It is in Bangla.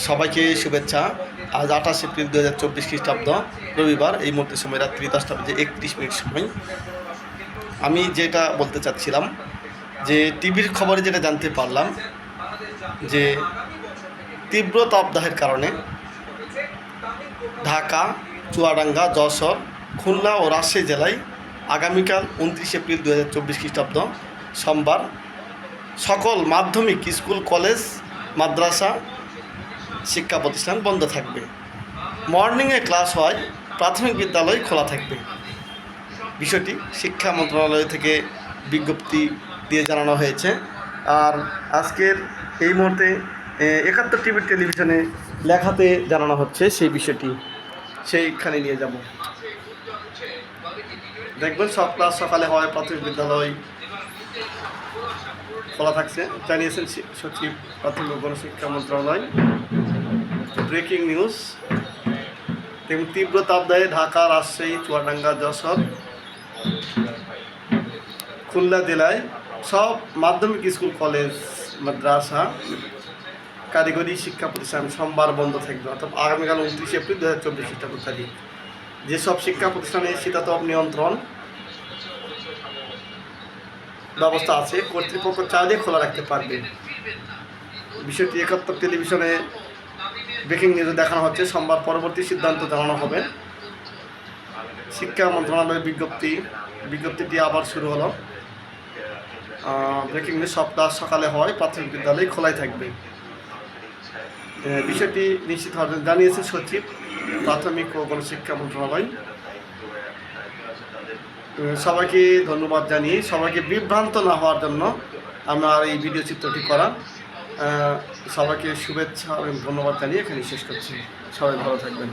সবাইকে শুভেচ্ছা। আজ 28 এপ্রিল 2024 খ্রিস্টাব্দ, রবিবার। এই মুহূর্তে সময় রাত্রি 10টা বেজে 31 মিনিট সময়। আমি যেটা বলতে চাচ্ছিলাম যে টিভির খবরে যেটা জানতে পারলাম যে তীব্র তাপদাহের কারণে ঢাকা, চুয়াডাঙ্গা, যশোর, খুলনা ও রাজশাহী জেলায় আগামীকাল 29 এপ্রিল 2024 খ্রিস্টাব্দ সোমবার সকল মাধ্যমিক স্কুল, কলেজ, মাদ্রাসা শিক্ষা প্রতিষ্ঠান বন্ধ থাকবে। মর্নিংয়ে ক্লাস হয়, প্রাথমিক বিদ্যালয় খোলা থাকবে। বিষয়টি শিক্ষা মন্ত্রণালয় থেকে বিজ্ঞপ্তি দিয়ে জানানো হয়েছে। আর আজকের এই মুহূর্তে 71 টিভির টেলিভিশনে লেখাতে জানানো হচ্ছে সেই বিষয়টি। সেইখানে নিয়ে যাব, দেখবেন সব ক্লাস সকালে হয়, প্রাথমিক বিদ্যালয় খোলা থাকছে, জানিয়েছেন সচিব, প্রাথমিক ও গণশিক্ষা মন্ত্রণালয়। Breaking news. দেখুন, তীব্র তাপদাহে ঢাকা, রাজশাহী, চুয়াডাঙ্গা, যশোর, খুলনা জেলায় সব মাধ্যমিক স্কুল, কলেজ, মাদ্রাসা, কারিগরি শিক্ষা প্রতিষ্ঠান সোমবার বন্ধ থাকবে, অর্থাৎ আগামীকাল 29 এপ্রিল 2024 খ্রিস্টাব্দ তারিখ। যেসব শিক্ষা প্রতিষ্ঠানে শীতাতপ নিয়ন্ত্রণ ব্যবস্থা আছে, কর্তৃপক্ষ চাইলে খোলা রাখতে পারবে। বিষয়টি 71 টেলিভিশনে ব্রেকিং নিউজে দেখানো হচ্ছে। সোমবার পরবর্তী সিদ্ধান্ত জানানো হবে। শিক্ষা মন্ত্রণালয়ের বিজ্ঞপ্তিটি আবার শুরু হলো। ব্রেকিং নিউজ, সব ক্লাস সকালে হয়, প্রাথমিক বিদ্যালয় খোলাই থাকবে। বিষয়টি নিশ্চিত হবে জানিয়েছে সচিব, প্রাথমিক ও গণশিক্ষা মন্ত্রণালয়। সবাইকে ধন্যবাদ জানিয়ে, সবাইকে বিভ্রান্ত না হওয়ার জন্য আমার এই ভিডিও চিত্রটি করা। সবাইকে শুভেচ্ছা এবং ধন্যবাদ জানিয়ে এখানে শেষ করছি। সবাই ভালো থাকবেন।